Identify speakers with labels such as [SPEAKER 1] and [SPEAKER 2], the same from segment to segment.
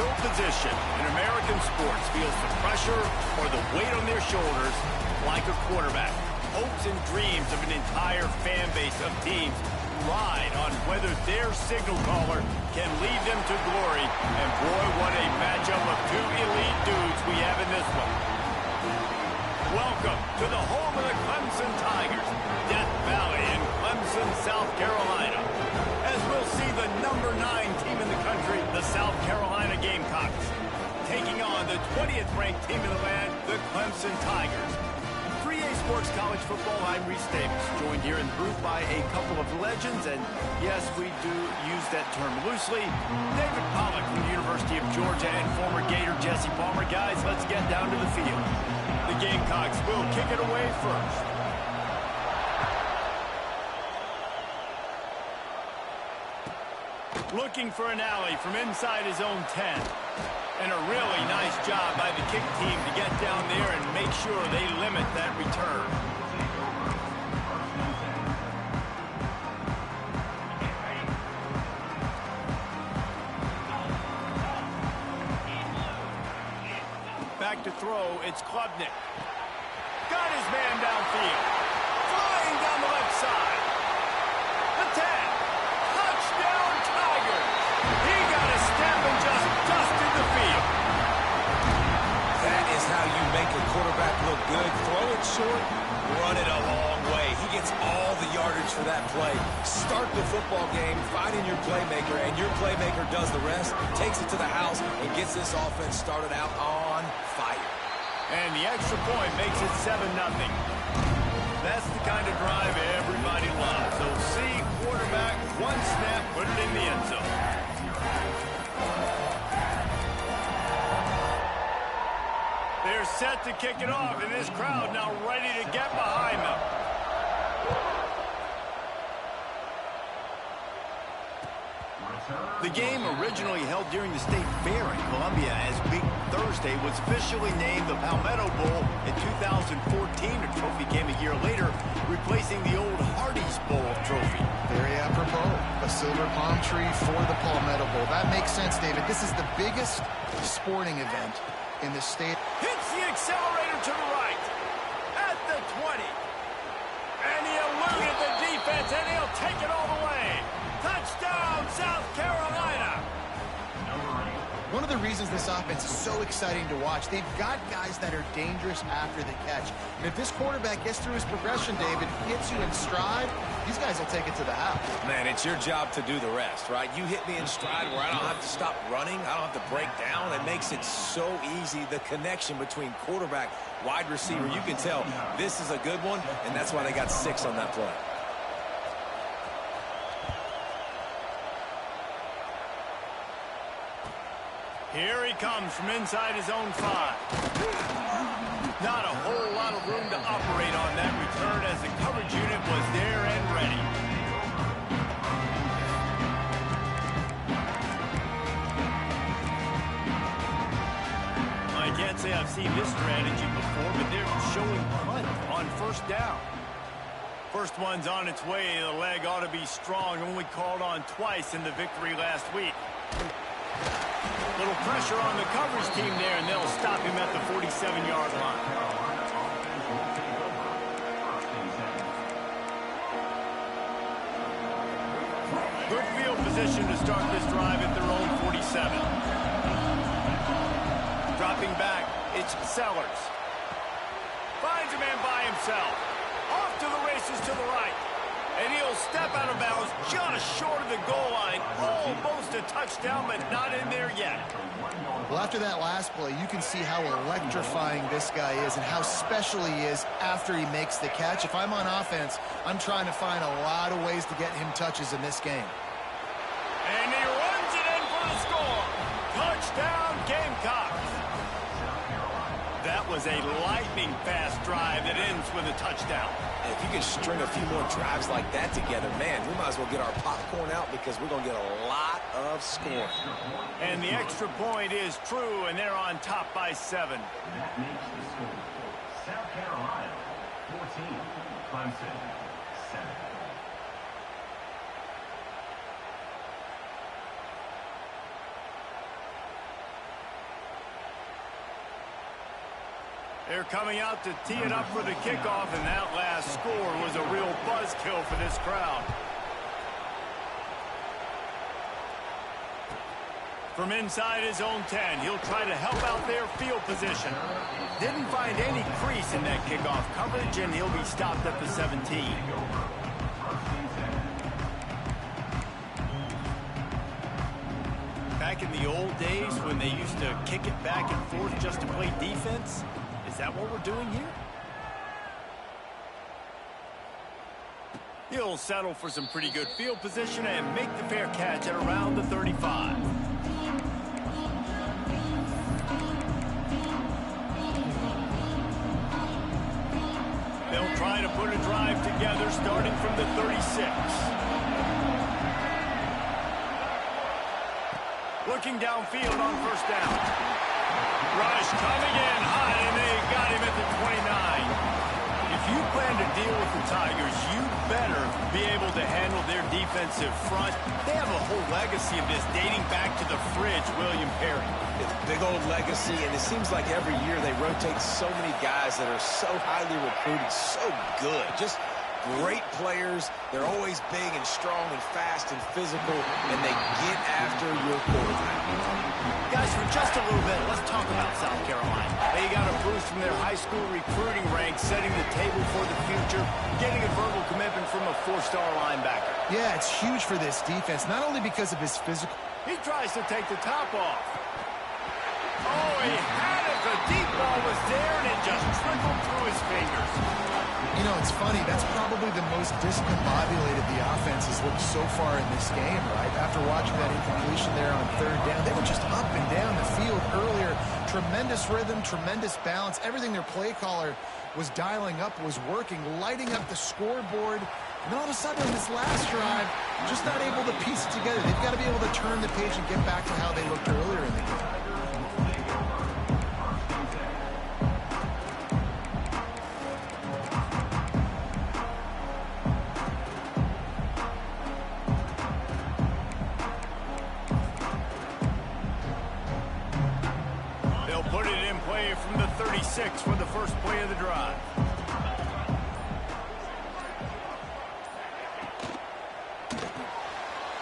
[SPEAKER 1] No position in American sports feels the pressure or the weight on their shoulders like a quarterback. Hopes and dreams of an entire fan base of teams ride on whether their signal caller can lead them to glory. And boy, what a matchup of two elite dudes we have in this one. Welcome to the home of the Clemson Tigers, Death Valley in Clemson, South Carolina. As we'll see the number 9 team in the country, the South Carolina Gamecocks, taking on the 20th ranked team in the land, the Clemson Tigers. 3A Sports College Football, I'm Reese Davis, joined here in the booth by a couple of legends, and yes, we do use that term loosely. David Pollack from the University of Georgia and former Gator Jesse Palmer. Guys, let's get down to the field. The Gamecocks will kick it away first. Looking for an alley from inside his own 10. And a really nice job by the kick team to get down there and make sure they limit that return. Back to throw, it's Klubnik. Got his man downfield. Flying down the left side. The 10. Touchdown Tigers. He got a step and just dusted the field.
[SPEAKER 2] That is how you make a quarterback look good. Throw it short, run it a long way. He gets all the yardage for that play. Start the football game, finding your playmaker, and your playmaker does the rest, takes it to the house, and gets this offense started out on fire.
[SPEAKER 1] And the extra point makes it 7-0. That's the kind of drive everybody loves. So see quarterback, one snap, put it in the end zone. They're set to kick it off, and this crowd now ready to get behind them. The game originally held during the State Fair in Columbia as Big Thursday was officially named the Palmetto Bowl in 2014. A trophy came a year later, replacing the old Hardee's Bowl trophy.
[SPEAKER 3] Very apropos. A silver palm tree for the Palmetto Bowl. That makes sense, David. This is the biggest sporting event in the state.
[SPEAKER 1] Hits the accelerator to the right. At the 20. And he eluded the defense, and he'll take it all the way. Touchdown, South Carolina.
[SPEAKER 3] One of the reasons this offense is so exciting to watch, they've got guys that are dangerous after the catch. And if this quarterback gets through his progression, David, hits you in stride, these guys will take it to the house.
[SPEAKER 2] Man, it's your job to do the rest, right? You hit me in stride where I don't have to stop running. I don't have to break down. It makes it so easy, the connection between quarterback, wide receiver. You can tell this is a good one, and that's why they got 6 on that play.
[SPEAKER 1] Here he comes from inside his own 5. Not a whole lot of room to operate on that return as the coverage unit was there and ready. I can't say I've seen this strategy before, but they're showing punt on first down. First one's on its way. The leg ought to be strong, only called on twice in the victory last week. Little pressure on the coverage team there, and they'll stop him at the 47-yard line. Good field position to start this drive at their own 47. Dropping back, it's Sellers. Finds a man by himself. Off to the races to the right. And he'll step out of bounds just short of the goal line. Almost a touchdown, but not in there yet.
[SPEAKER 3] Well, after that last play, you can see how electrifying this guy is and how special he is after he makes the catch. If I'm on offense, I'm trying to find a lot of ways to get him touches in this game.
[SPEAKER 1] And he runs it in for the score. Touchdown, Gamecocks. That was a lightning-fast drive that ends with a touchdown.
[SPEAKER 2] And if you can string a few more drives like that together, man, we might as well get our popcorn out because we're going to get a lot of scoring.
[SPEAKER 1] And the extra point is true, and they're on top by 7.
[SPEAKER 4] That makes the score South Carolina 14, Clemson 7.
[SPEAKER 1] They're coming out to tee it up for the kickoff, and that last score was a real buzzkill for this crowd. From inside his own 10, he'll try to help out their field position. Didn't find any crease in that kickoff coverage, and he'll be stopped at the 17. Back in the old days when they used to kick it back and forth just to play defense, is that what we're doing here? He'll settle for some pretty good field position and make the fair catch at around the 35. They'll try to put a drive together starting from the 36. Looking downfield on first down. Rush coming in high, and they got him at the 29. If you plan to deal with the Tigers, you better be able to handle their defensive front. They have a whole legacy of this dating back to the fridge, William Perry.
[SPEAKER 2] Big old legacy, and it seems like every year they rotate so many guys that are so highly recruited, so good. Just great players. They're always big and strong and fast and physical, and they get after your quarterback.
[SPEAKER 1] Guys, for just a little bit, let's talk about South Carolina. They got a boost from their high school recruiting ranks, setting the table for the future, getting a verbal commitment from a four-star linebacker.
[SPEAKER 3] Yeah, it's huge for this defense, not only because of his physical.
[SPEAKER 1] He tries to take the top off. Oh, he had it. The deep ball was there, and it just trickled through his fingers.
[SPEAKER 3] You know, it's funny. That's probably the most discombobulated the offense has looked so far in this game, right? After watching that incompletion there on third down, they were just up and down the field earlier. Tremendous rhythm, tremendous balance. Everything their play caller was dialing up was working, lighting up the scoreboard. And all of a sudden, on this last drive, just not able to piece it together. They've got to be able to turn the page and get back to how they looked earlier in the game.
[SPEAKER 1] Put it in play from the 36 for the first play of the drive.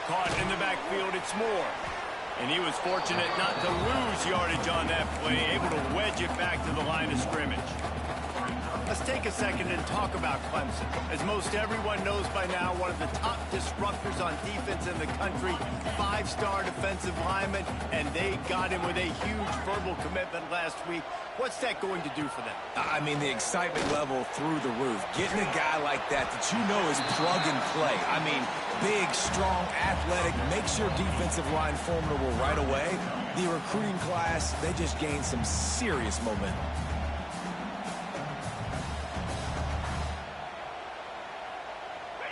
[SPEAKER 1] Caught in the backfield, it's Moore. And he was fortunate not to lose yardage on that play, able to wedge it back to the line of scrimmage. Let's take a second and talk about Clemson. As most everyone knows by now, one of the top disruptors on defense in the country, five-star defensive lineman, and they got him with a huge verbal commitment last week. What's that going to do for them?
[SPEAKER 2] I mean, the excitement level through the roof. Getting a guy like that you know is plug and play. I mean, big, strong, athletic, makes your defensive line formidable right away. The recruiting class, they just gained some serious momentum.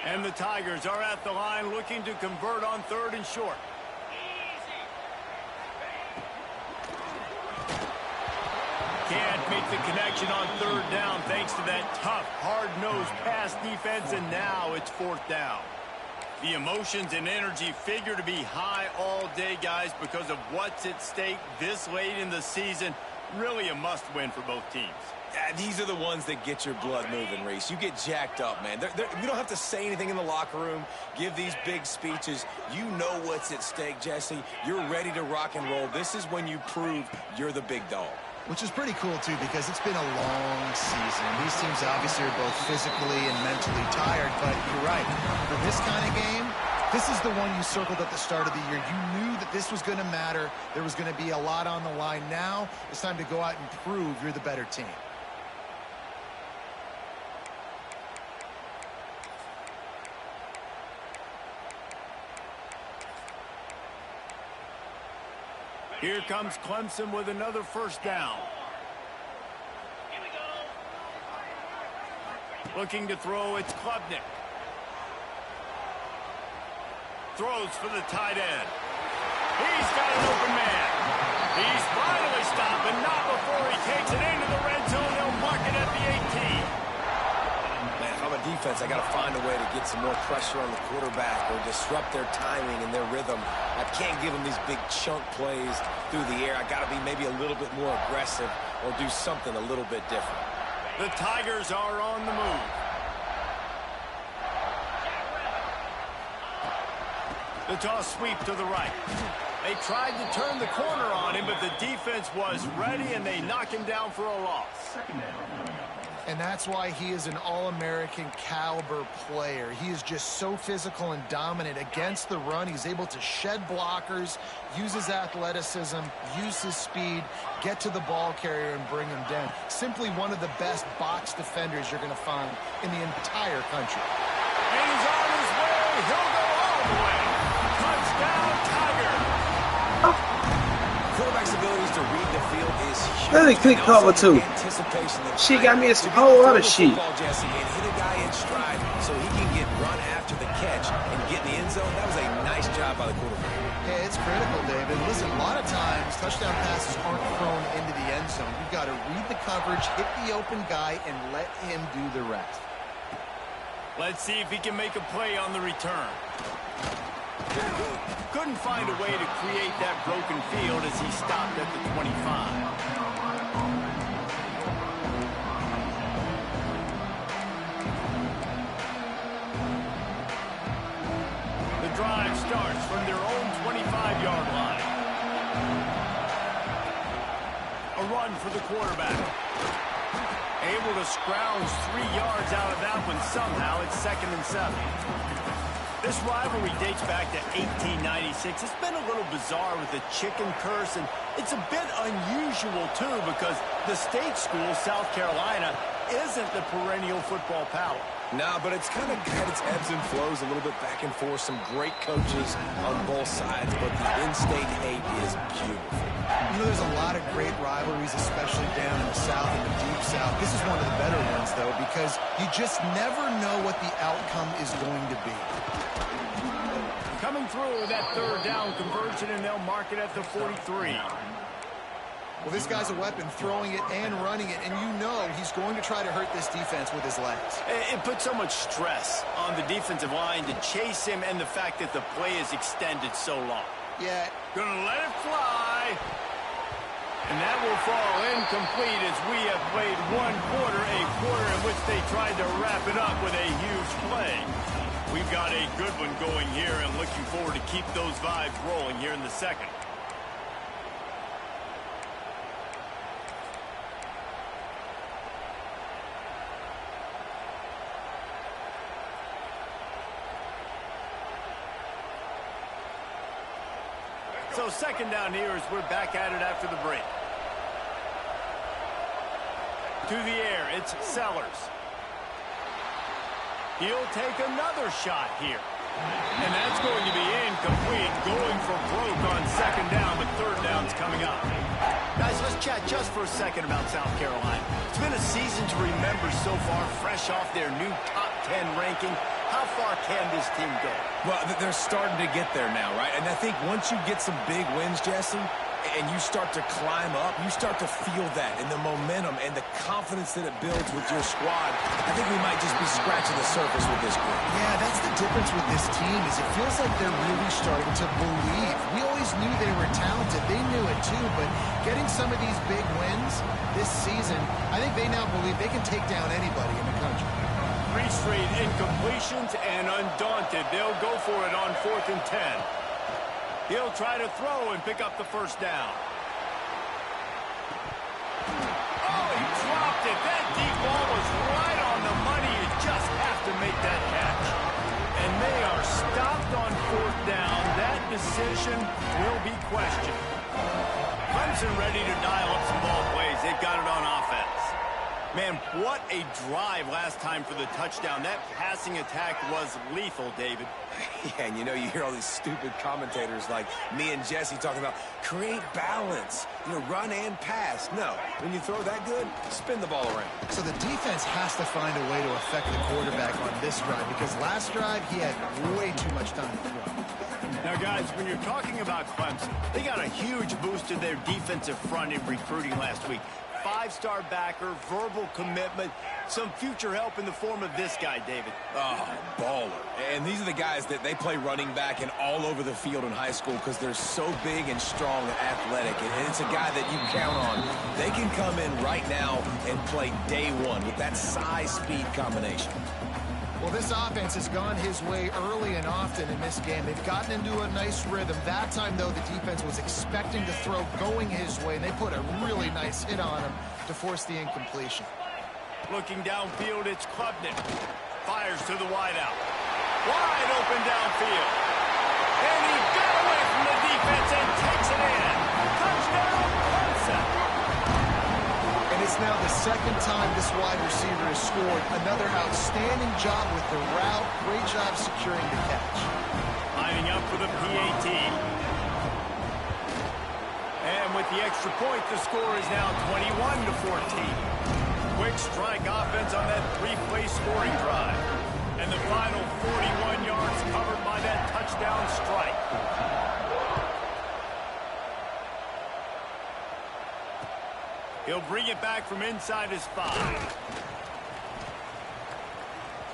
[SPEAKER 1] And the Tigers are at the line looking to convert on third and short. Can't make the connection on third down thanks to that tough, hard-nosed pass defense, and now it's fourth down. The emotions and energy figure to be high all day, guys, because of what's at stake this late in the season. Really a must-win for both teams.
[SPEAKER 2] These are the ones that get your blood moving, Reese. You get jacked up, man. You don't have to say anything in the locker room, give these big speeches. You know what's at stake, Jesse. You're ready to rock and roll. This is when you prove you're the big dog.
[SPEAKER 3] Which is pretty cool, too, because it's been a long season. These teams obviously are both physically and mentally tired, but you're right. For this kind of game, this is the one you circled at the start of the year. You knew that this was going to matter. There was going to be a lot on the line. Now it's time to go out and prove you're the better team.
[SPEAKER 1] Here comes Clemson with another first down. Looking to throw, it's Klubnik. Throws for the tight end. He's got an open man. He's finally stopped, but not before he takes it into the red zone. They'll mark it at the 18.
[SPEAKER 2] Man, if I'm a defense, I got to find a way to get some more pressure on the quarterback or disrupt their timing and their rhythm at can't give him these big chunk plays through the air. I got to be maybe a little bit more aggressive or do something a little bit different.
[SPEAKER 1] The Tigers are on the move. The toss sweep to the right. They tried to turn the corner on him, but the defense was ready, and they knock him down for a loss.
[SPEAKER 3] And that's why he is an All-American caliber player. He is just so physical and dominant against the run. He's able to shed blockers, use his athleticism, use his speed, get to the ball carrier and bring him down. Simply one of the best box defenders you're going to find in the entire country.
[SPEAKER 1] And he's on his way. He'll go all the way. Touchdown, Tiger.
[SPEAKER 2] Quarterback's abilities to read the field is huge.
[SPEAKER 5] Really quick cover too. She got me a whole lot of sheet.
[SPEAKER 2] Jesse, and hit a guy in stride so he can get run after the catch and get in the end zone. That was a nice job by the quarterback.
[SPEAKER 3] Yeah, it's critical, David. Listen, a lot of times touchdown passes aren't thrown into the end zone. You've got to read the coverage, hit the open guy, and let him do the rest.
[SPEAKER 1] Let's see if he can make a play on the return. Couldn't find a way to create that broken field as he stopped at the 25. The drive starts from their own 25-yard line. A run for the quarterback. Able to scrounge 3 yards out of that one somehow. It's 2nd and 7. This rivalry dates back to 1896. It's been a little bizarre with the chicken curse, and it's a bit unusual, too, because the state school, South Carolina, isn't the perennial football power.
[SPEAKER 2] No, but it's kind of had its ebbs and flows, a little bit back and forth, some great coaches on both sides, but the in-state hate is beautiful.
[SPEAKER 3] You know, there's a lot of great rivalries, especially down in the South and the Deep South. This is one of the better ones, though, because you just never know what the outcome is going to be.
[SPEAKER 1] Coming through that 3rd down conversion, and they'll mark it at the 43.
[SPEAKER 3] Well, this guy's a weapon, throwing it and running it, and you know he's going to try to hurt this defense with his legs.
[SPEAKER 1] It puts so much stress on the defensive line to chase him, and the fact that the play is extended so long.
[SPEAKER 3] Yeah.
[SPEAKER 1] Gonna let it fly. And that will fall incomplete as we have played one quarter, a quarter in which they tried to wrap it up with a huge play. We've got a good one going here and looking forward to keep those vibes rolling here in the second. So 2nd down here as we're back at it after the break. To the air, it's Sellers. He'll take another shot here. And that's going to be incomplete, going for broke on 2nd down, but 3rd down's coming up. Guys, let's chat just for a second about South Carolina. It's been a season to remember so far, fresh off their new top 10 ranking. How far can this team go?
[SPEAKER 2] Well, they're starting to get there now, right? And I think once you get some big wins, Jesse, and you start to climb up, you start to feel that and the momentum and the confidence that it builds with your squad. I think we might just be scratching the surface with this group.
[SPEAKER 3] Yeah, that's the difference with this team is it feels like they're really starting to believe. We always knew they were talented. They knew it too, but getting some of these big wins this season, I think they now believe they can take down anybody in the country.
[SPEAKER 1] 3 straight incompletions, and undaunted, they'll go for it on 4th and 10. He'll try to throw and pick up the 1st down. Oh, he dropped it. That deep ball was right on the money. You just have to make that catch. And they are stopped on 4th down. That decision will be questioned. Clemson ready to dial up some ball plays. They've got it on offense. Man, what a drive last time for the touchdown. That passing attack was lethal, David.
[SPEAKER 2] Yeah, and you know, you hear all these stupid commentators like me and Jesse talking about create balance, you know, run and pass. No, when you throw that good, spin the ball around.
[SPEAKER 3] So the defense has to find a way to affect the quarterback on this drive because last drive he had way too much time to throw.
[SPEAKER 1] Now, guys, when you're talking about Clemson, they got a huge boost to their defensive front in recruiting last week. 5-star backer, verbal commitment, some future help in the form of this guy, David.
[SPEAKER 2] Oh, baller. And these are the guys that they play running back and all over the field in high school because they're so big and strong and athletic. And it's a guy that you count on. They can come in right now and play day one with that size-speed combination.
[SPEAKER 3] Well, this offense has gone his way early and often in this game. They've gotten into a nice rhythm. That time, though, the defense was expecting to throw going his way, and they put a really nice hit on him to force the incompletion.
[SPEAKER 1] Looking downfield, it's Klubnik. Fires to the wideout. Wide open downfield. And he got away from the defense and takes it in. Touchdown, Clemson.
[SPEAKER 3] And it's now the second time this wide receiver has scored. Another outstanding job with the route. Great job securing the catch.
[SPEAKER 1] Lining up for the PAT. And with the extra point, the score is now 21-14. Quick strike offense on that 3-play scoring drive. And the final 41 yards covered by that touchdown strike. He'll bring it back from inside his 5.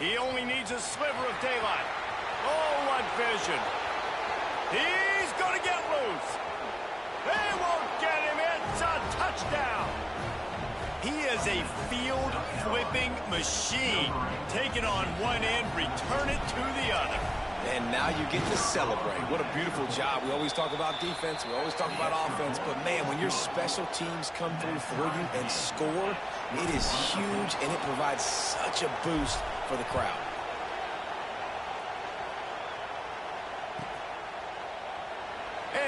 [SPEAKER 1] He only needs a sliver of daylight. Oh, what vision. He's going to get loose. They won't get him. It's a touchdown. He is a field-flipping machine. Take it on one end, return it to the other.
[SPEAKER 2] And now you get to celebrate. What a beautiful job. We always talk about defense. We always talk about offense. But, man, when your special teams come through for you and score, it is huge, and it provides such a boost for the crowd.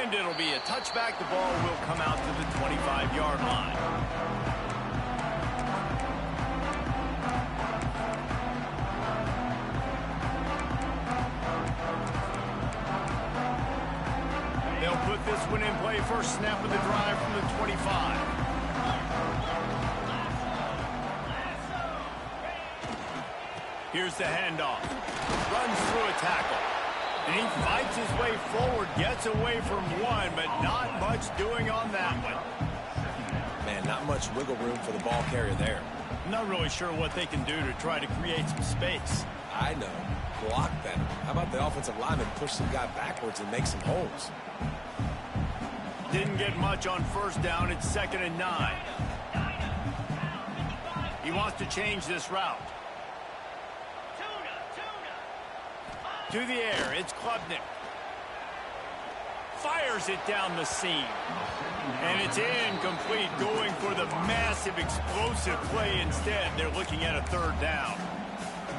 [SPEAKER 1] And it'll be a touchback. The ball will come out to the 25-yard line. They'll put this one in play. First snap of the drive from the 25. Here's the handoff. Runs through a tackle. And he fights his way forward, gets away from one, but not much doing on that one.
[SPEAKER 2] Man, not much wiggle room for the ball carrier there.
[SPEAKER 1] Not really sure what they can do to try to create some space.
[SPEAKER 2] I know. Block better. How about the offensive lineman push some guy backwards and make some holes?
[SPEAKER 1] Didn't get much on first down. It's 2nd and 9. He wants to change this route. To the air, it's Klubnik. Fires it down the seam. And it's incomplete, going for the massive, explosive play instead. They're looking at a 3rd down.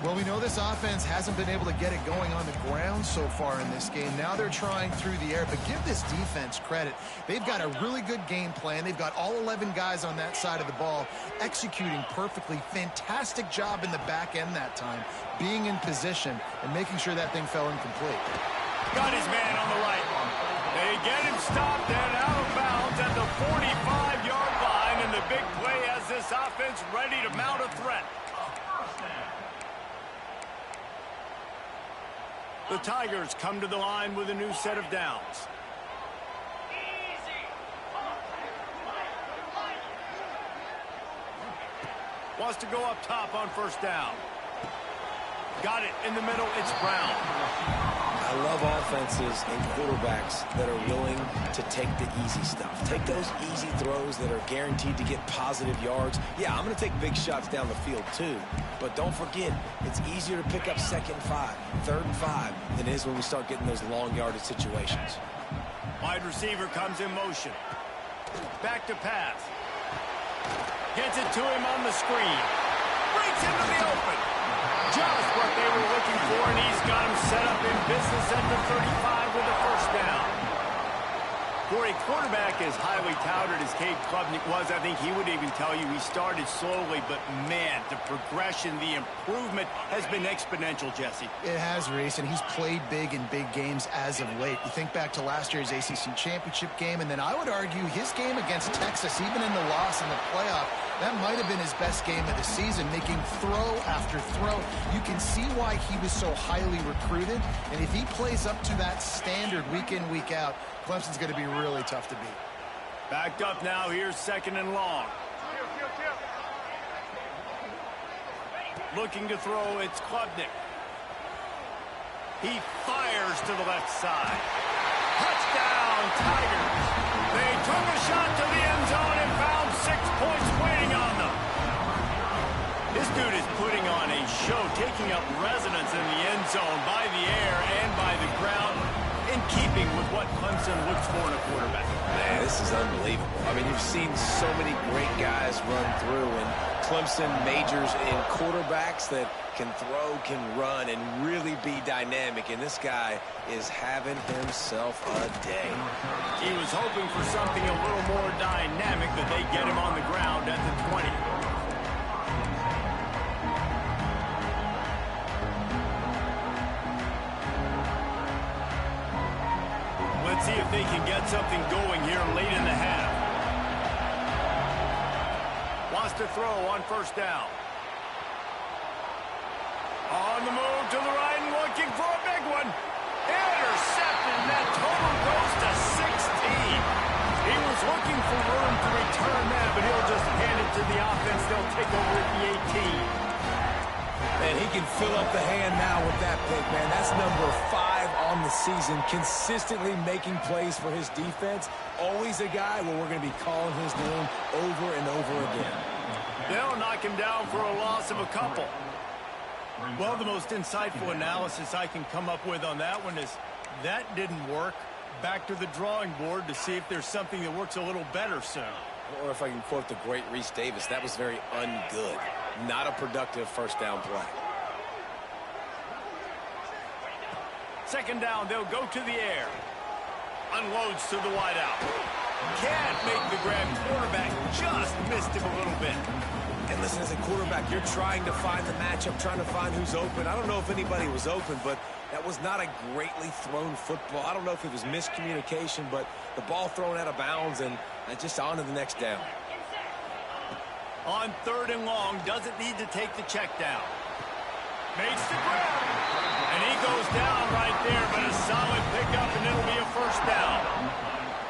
[SPEAKER 3] Well, we know this offense hasn't been able to get it going on the ground so far in this game. Now they're trying through the air, but give this defense credit. They've got a really good game plan. They've got all 11 guys on that side of the ball executing perfectly. Fantastic job in the back end that time, being in position and making sure that thing fell incomplete.
[SPEAKER 1] Got his man on the right. They get him stopped and out of bounds at the 45-yard line, and the big play has this offense ready to mount a threat. The Tigers come to the line with a new set of downs. Wants to go up top on first down. Got it in the middle. It's Brown.
[SPEAKER 2] I love offenses and quarterbacks that are willing to take the easy stuff. Take those easy throws that are guaranteed to get positive yards. Yeah, I'm going to take big shots down the field too. But don't forget, it's easier to pick up 2nd and 5, 3rd and 5 than it is when we start getting those long yardage situations.
[SPEAKER 1] Wide receiver comes in motion. Back to pass. Gets it to him on the screen. Breaks into the open. Just what they were looking for, and he's got him set up in business at the 35 with a 1st down. For a quarterback as highly touted as Cade Klubnik was, I think he would even tell you he started slowly, but man, the progression, the improvement has been exponential, Jesse.
[SPEAKER 3] It has, Reese, and he's played big in big games as of late. You think back to last year's ACC championship game, and then I would argue his game against Texas, even in the loss in the playoff, that might have been his best game of the season, making throw after throw. You can see why he was so highly recruited, and if he plays up to that standard week in, week out, Clemson's going to be really tough to beat.
[SPEAKER 1] Backed up now. Here's 2nd and long. Looking to throw, it's Klubnik. He fires to the left side. Touchdown, Tigers. They took a shot to the end zone and found 6 points waiting on them. This dude is putting on a show, taking up residence in the end zone by the air and by the ground, in keeping with what Clemson looks for in a quarterback.
[SPEAKER 2] Man, this is unbelievable. I mean, you've seen so many great guys run through, and Clemson majors in quarterbacks that can throw, can run, and really be dynamic, and this guy is having himself a day.
[SPEAKER 1] He was hoping for something a little more dynamic, but they get him on the ground at the 20. Let's see if they can get something going here late in the half. Wants to throw on first down. On the move to the right and looking for a big one. Intercepted, and that total goes to 16. He was looking for room to return that, but he'll just hand it to the offense. They'll take over at the 18.
[SPEAKER 2] And he can fill up the hand now with that pick, man. That's number 5 on the season, consistently making plays for his defense. Always a guy where we're going to be calling his name over and over again.
[SPEAKER 1] They'll knock him down for a loss of a couple. Well, the most insightful analysis I can come up with on that one is that didn't work. Back to the drawing board to see if there's something that works a little better soon.
[SPEAKER 2] Or if I can quote the great Reese Davis, that was very ungood. Not a productive first down play.
[SPEAKER 1] Second down, they'll go to the air. Unloads to the wideout. Can't make the grab. Quarterback just missed him a little bit.
[SPEAKER 2] And listen, as a quarterback, you're trying to find the matchup, trying to find who's open. I don't know if anybody was open, but that was not a greatly thrown football. I don't know if it was miscommunication, but the ball thrown out of bounds and just on to the next down.
[SPEAKER 1] On third and long, doesn't need to take the check down. Makes the grab. And he goes down right there, but a solid pickup, and it'll be a first down.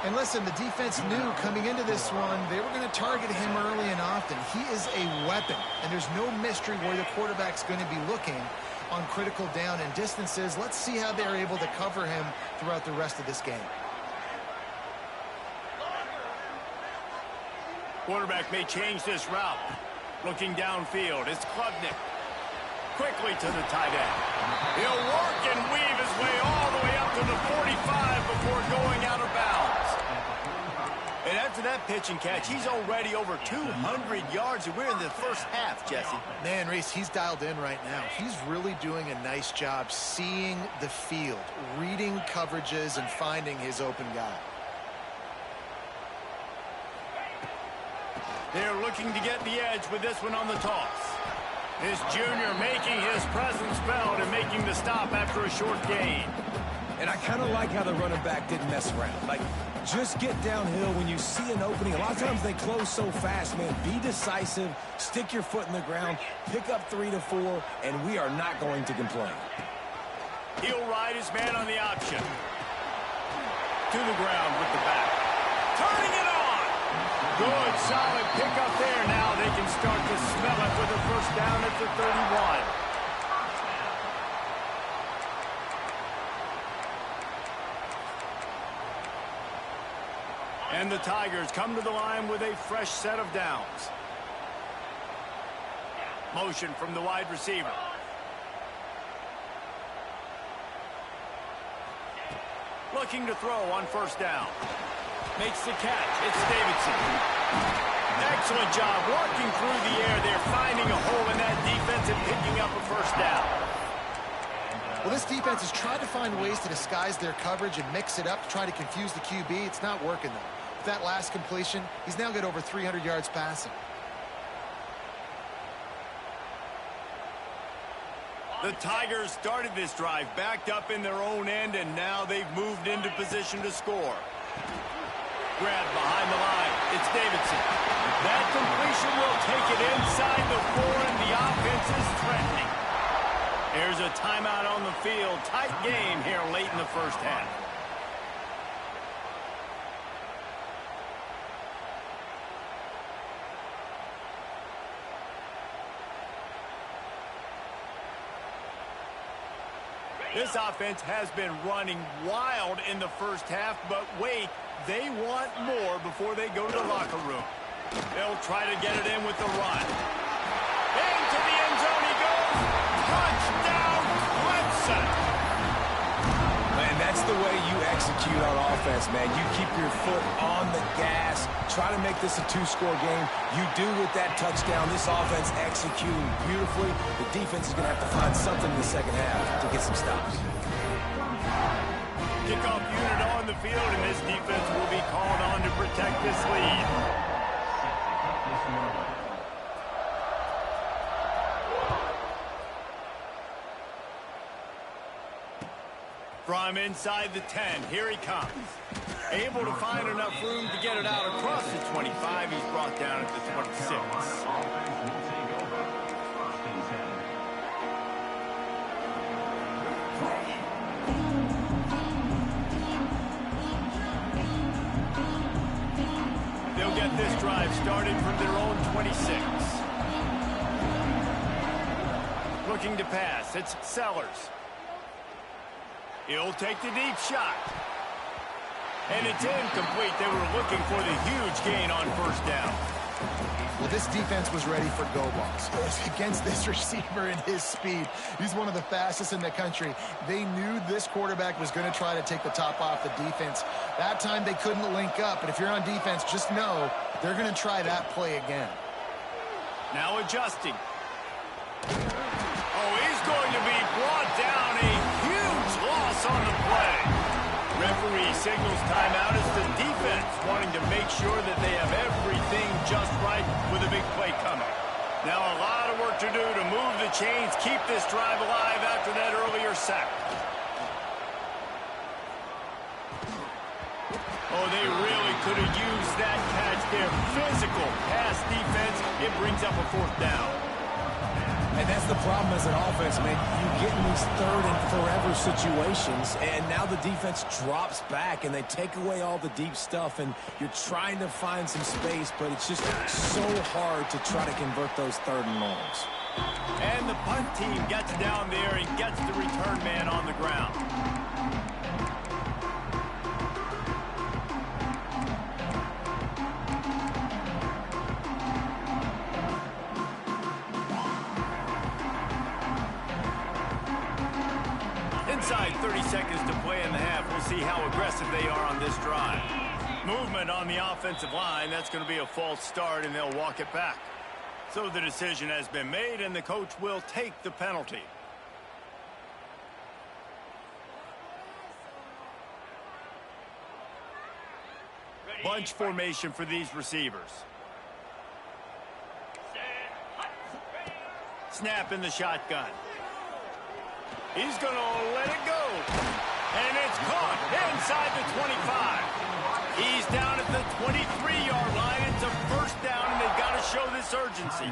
[SPEAKER 3] And listen, the defense knew coming into this one, they were going to target him early and often. He is a weapon, and there's no mystery where the quarterback's going to be looking on critical down and distances. Let's see how they're able to cover him throughout the rest of this game.
[SPEAKER 1] Quarterback may change this route. Looking downfield, it's Klubnik. Quickly to the tight end. He'll work and weave his way all the way up to the 45 before going out of bounds. And after that pitch and catch, he's already over 200 yards, and we're in the first half, Jesse.
[SPEAKER 3] Man, Reese, he's dialed in right now. He's really doing a nice job seeing the field, reading coverages, and finding his open guy.
[SPEAKER 1] They're looking to get the edge with this one on the toss. This junior making his presence felt and making the stop after a short gain.
[SPEAKER 2] And I kind of like how the running back didn't mess around. Like, just get downhill when you see an opening. A lot of times they close so fast, man. Be decisive, stick your foot in the ground, pick up 3 to 4, and we are not going to complain.
[SPEAKER 1] He'll ride his man on the option. To the ground with the back. Turning it on. Good, solid pickup there. Now they can start to smell it with a first down at the 31. And the Tigers come to the line with a fresh set of downs. Motion from the wide receiver. Looking to throw on first down. Makes the catch. It's Davidson. Excellent job working through the air. They're finding a hole in that defense and picking up a first down.
[SPEAKER 3] Well, this defense has tried to find ways to disguise their coverage and mix it up to try to confuse the QB. It's not working, though. With that last completion, he's now got over 300 yards passing.
[SPEAKER 1] The Tigers started this drive backed up in their own end, and now they've moved into position to score. Grab behind the line. It's Davidson. That completion will take it inside the 4, and the offense is threatening. There's a timeout on the field. Tight game here late in the first half. This offense has been running wild in the first half, but wait, they want more before they go to the locker room. They'll try to get it in with the run. Into the end zone he goes. Touchdown, Clemson.
[SPEAKER 2] Man, that's the way you execute on offense, man. You keep your foot on the gas. Try to make this a two-score game. You do with that touchdown. This offense executing beautifully. The defense is going to have to find something in the second half to get some stops.
[SPEAKER 1] Kickoff unit on the field, and this defense will be called on to protect this lead. From inside the 10, here he comes. Able to find enough room to get it out across the 25. He's brought down at the 26. They'll get this drive started from their own 26. Looking to pass, it's Sellers. He'll take the deep shot. And it's incomplete. They were looking for the huge gain on first down.
[SPEAKER 3] Well, this defense was ready for go balls. Against this receiver and his speed, he's one of the fastest in the country. They knew this quarterback was going to try to take the top off the defense. That time they couldn't link up, but if you're on defense, just know they're going to try that play again.
[SPEAKER 1] Now adjusting. Oh, he's going to be brought down. A huge loss on the play. Referee signals timeout as the defense wanting to make sure that they have everything just right with a big play coming. Now a lot of work to do to move the chains, keep this drive alive after that earlier sack. Oh, they really could have used that catch there. Physical pass defense. It brings up a fourth down.
[SPEAKER 2] And that's the problem as an offense, man. You get in these third and forever situations, and now the defense drops back, and they take away all the deep stuff, and you're trying to find some space, but it's just so hard to try to convert those third and longs.
[SPEAKER 1] And the punt team gets down there and gets the return man on the ground. Inside 30 seconds to play in the half. We'll see how aggressive they are on this drive. Movement on the offensive line. That's going to be a false start, and they'll walk it back. So the decision has been made, and the coach will take the penalty. Bunch formation for these receivers. Snap in the shotgun. He's going to let it go. And it's caught inside the 25. He's down at the 23-yard line. It's a first down, and they've got to show this urgency.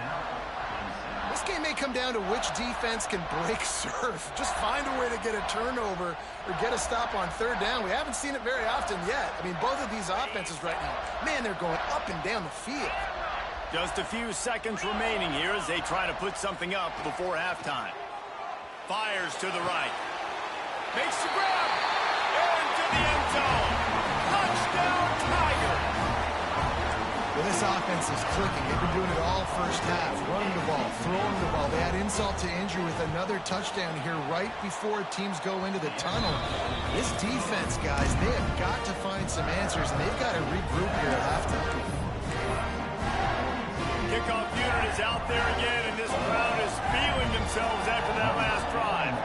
[SPEAKER 3] This game may come down to which defense can break surf. Just find a way to get a turnover or get a stop on third down. We haven't seen it very often yet. I mean, both of these offenses right now, man, they're going up and down the field.
[SPEAKER 1] Just a few seconds remaining here as they try to put something up before halftime. Fires to the right. Makes the grab. Into the end zone. Touchdown, Tiger.
[SPEAKER 3] Well, this offense is clicking. They've been doing it all first half. Running the ball, throwing the ball. They had insult to injury with another touchdown here right before teams go into the tunnel. This defense, guys, they have got to find some answers, and they've got to regroup here at halftime.
[SPEAKER 1] Kickoff unit is out there again, and this crowd is feeling themselves after that last drive.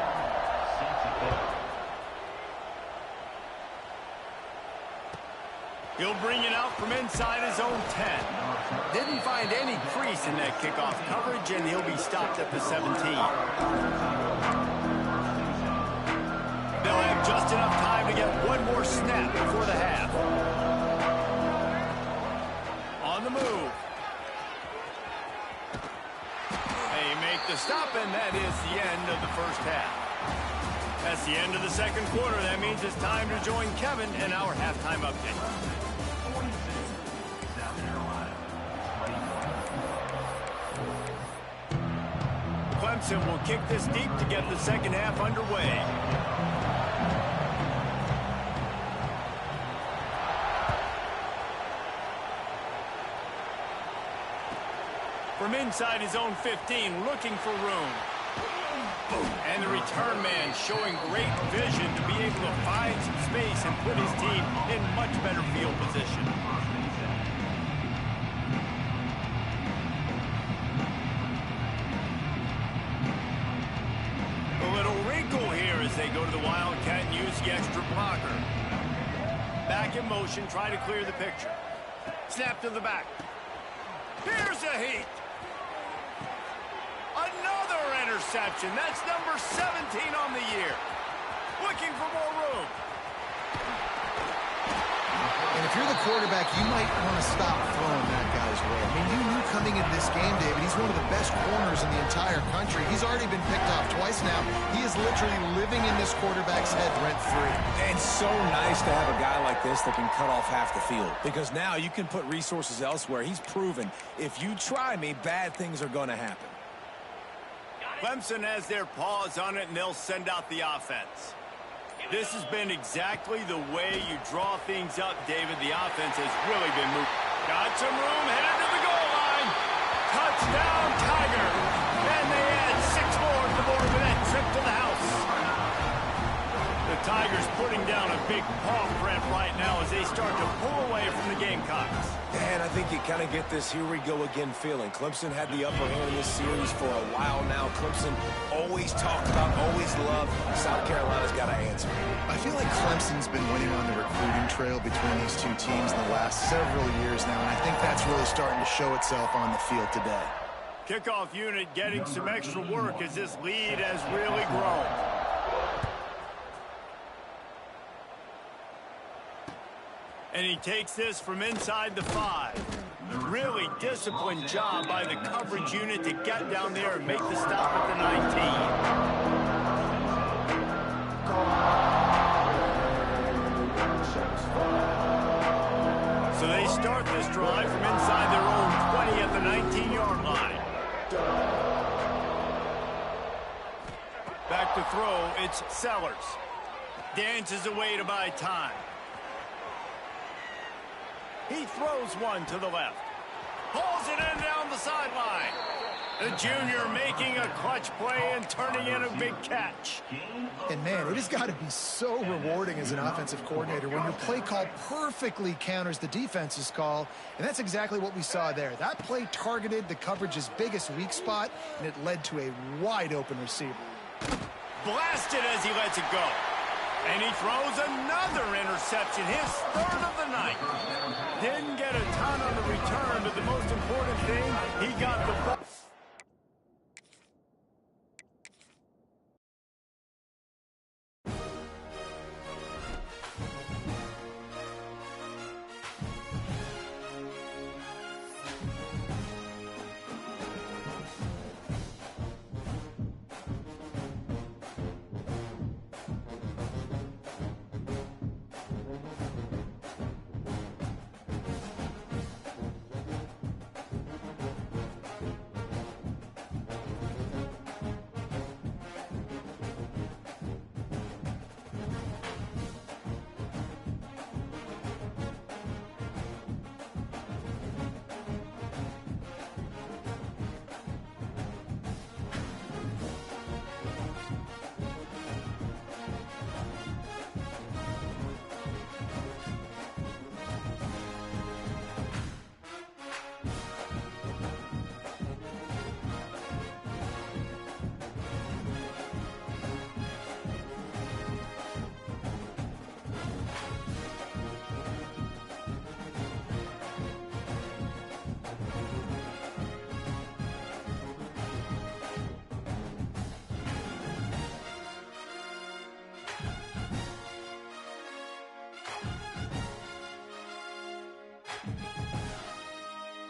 [SPEAKER 1] He'll bring it out from inside his own 10. Didn't find any crease in that kickoff coverage, and he'll be stopped at the 17. They'll have just enough time to get one more snap before the half. On the move. They make the stop, and that is the end of the first half. That's the end of the second quarter. That means it's time to join Kevin in our halftime update. Clemson will kick this deep to get the second half underway. From inside his own 15, looking for room. And the return man showing great vision to be able to find some space and put his team in much better field position. A little wrinkle here as they go to the Wildcat and use the extra blocker. Back in motion, try to clear the picture. Snap to the back. Here's a heat. Another interception. That's number 17 on the year. Looking for more room.
[SPEAKER 3] And if you're the quarterback, you might want to stop throwing that guy's way. I mean, you knew coming into this game, David, he's one of the best corners in the entire country. He's already been picked off twice now. He is literally living in this quarterback's head rent-free.
[SPEAKER 2] And so nice to have a guy like this that can cut off half the field. Because now you can put resources elsewhere. He's proven, if you try me, bad things are going to happen.
[SPEAKER 1] Clemson has their paws on it, and they'll send out the offense. This has been exactly the way you draw things up, David. The offense has really been moving. Got some room, headed to the goal line. Touchdown, Tiger. And they add 6 more to the board with that trip to the house. The Tigers putting down a big paw print right now as they start to pull away from the Gamecocks.
[SPEAKER 2] And I think you kind of get this here we go again feeling. Clemson had the upper hand in this series for a while now. Clemson always talked about, always loved. South Carolina's got to answer.
[SPEAKER 3] I feel like Clemson's been winning on the recruiting trail between these two teams in the last several years now, and I think that's really starting to show itself on the field today.
[SPEAKER 1] Kickoff unit getting some extra work as this lead has really grown. And he takes this from inside the 5. Really disciplined job by the coverage unit to get down there and make the stop at the 19. So they start this drive from inside their own 20 at the 19-yard line. Back to throw, it's Sellers. Dances away to buy time. He throws one to the left. Pulls it in down the sideline. The junior making a clutch play and turning in a big catch.
[SPEAKER 3] And, man, it has got to be so rewarding as an offensive coordinator when your play call perfectly counters the defense's call, and that's exactly what we saw there. That play targeted the coverage's biggest weak spot, and it led to a wide-open receiver.
[SPEAKER 1] Blasted as he lets it go. And he throws another interception, his 3rd of the night. Didn't get a ton on the return, but the most important thing, he got the ball.